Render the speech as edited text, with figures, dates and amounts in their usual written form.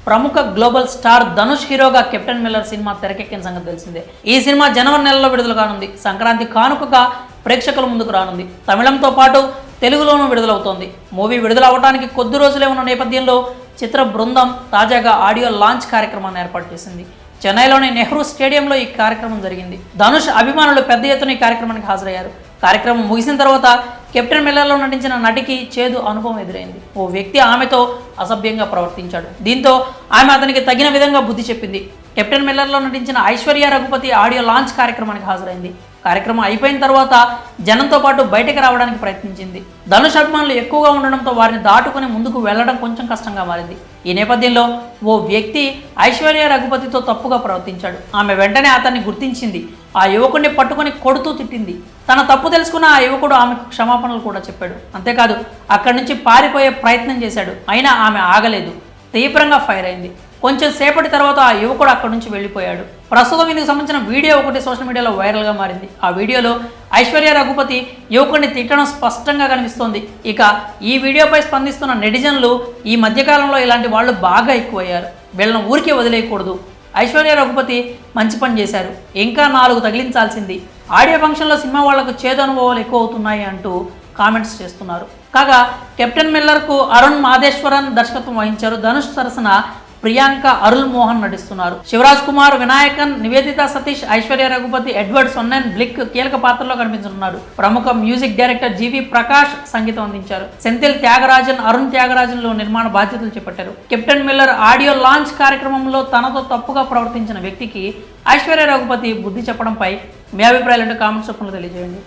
ప్రముఖ global star Dhanush హీరోగా captain Miller cinema తెరకెక్కిన సంగతి తెలిసిందే. ఈ సినిమా జనవరి నెలలో విడుదల కానుంది. సంక్రాంతి కానుకగా ప్రేక్షకుల ముందుకు రానుంది. తమిళంతో పాటు తెలుగులోనూ విడుదలవుతోంది. మూవీ విడుదల అవడానికి కొద్ది రోజులే ఉన్న నేపథ్యంలో చిత్ర బృందం తాజాగా ఆడియో లాంచ్ కార్యక్రమాన్ని ఏర్పాటు చేసింది. చెన్నైలోని నెహ్రూ స్టేడియంలో ఈ కార్యక్రమం జరిగింది. ధనుష్ అభిమానులు పెద్ద ఎత్తున ఈ కార్యక్రమానికి హాజరయ్యారు. కార్యక్రమం ముగిసిన తర్వాత కెప్టెన్ మిల్లర్లో నటించిన నటికి చేదు అనుభవం ఎదురైంది. ఓ వ్యక్తి ఆమెతో అసభ్యంగా ప్రవర్తించాడు. దీంతో ఆమె అతనికి తగిన విధంగా బుద్ధి చెప్పింది. కెప్టెన్ మిల్లర్లో నటించిన ఐశ్వర్య రఘుపతి ఆడియో లాంచ్ కార్యక్రమానికి హాజరైంది. కార్యక్రమం అయిపోయిన తర్వాత జనంతో పాటు బయటకు రావడానికి ప్రయత్నించింది. ధనుష్ అభిమానులు ఎక్కువగా ఉండడంతో వారిని దాటుకుని ముందుకు వెళ్లడం కొంచెం కష్టంగా మారింది. ఈ నేపథ్యంలో ఓ వ్యక్తి ఐశ్వర్య రఘుపతితో తప్పుగా ప్రవర్తించాడు. ఆమె వెంటనే అతన్ని గుర్తించింది. ఆ యువకుడిని పట్టుకుని కొడుతూ తిట్టింది. తన తప్పు తెలుసుకున్న ఆ యువకుడు ఆమెకు క్షమాపణలు కూడా చెప్పాడు. అంతేకాదు అక్కడి నుంచి పారిపోయే ప్రయత్నం చేశాడు. అయినా ఆమె ఆగలేదు. తీవ్రంగా ఫైర్ అయింది. కొంచెం సేపటి తర్వాత ఆ యువకుడు అక్కడి నుంచి వెళ్ళిపోయాడు. ప్రస్తుతం ఇందుకు సంబంధించిన వీడియో ఒకటి సోషల్ మీడియాలో వైరల్గా మారింది. ఆ వీడియోలో ఐశ్వర్య రఘుపతి యువకుడిని తిట్టడం స్పష్టంగా కనిపిస్తోంది. ఇక ఈ వీడియోపై స్పందిస్తున్న నెటిజన్లు ఈ మధ్యకాలంలో ఇలాంటి వాళ్ళు బాగా ఎక్కువయ్యారు. వీళ్ళను ఊరికే వదిలేయకూడదు. ఐశ్వర్య రఘుపతి మంచి పని చేశారు, ఇంకా 4 తగిలించాల్సింది. ఆడియో ఫంక్షన్లో సినిమా వాళ్లకు చేదు అనుభవాలు ఎక్కువ అవుతున్నాయి అంటూ కామెంట్స్ చేస్తున్నారు. కాగా కెప్టెన్ మిల్లర్కు అరుణ్ మాధేశ్వరన్ దర్శకత్వం వహించారు. ధనుష్ సరసన ప్రియాంక అరుల్ మోహన్ నటిస్తున్నారు. శివరాజ్ కుమార్, వినాయకన్, నివేదిత సతీష్, ఐశ్వర్య రఘుపతి, ఎడ్వర్డ్ సొన్నెన్ బ్లిక్ కీలక పాత్రలో కనిపించనున్నారు. ప్రముఖ మ్యూజిక్ డైరెక్టర్ జీవి ప్రకాష్ సంగీతం అందించారు. సెంథిల్ త్యాగరాజన్, అరుణ్ త్యాగరాజన్లు నిర్మాణ బాధ్యతలు చేపట్టారు. కెప్టెన్ మిల్లర్ ఆడియో లాంచ్ కార్యక్రమంలో తనతో తప్పుగా ప్రవర్తించిన వ్యక్తికి ఐశ్వర్య రఘుపతి బుద్ధి చెప్పడంపై మీ అభిప్రాయాలు కామెంట్స్ రూపంలో తెలియజేయండి.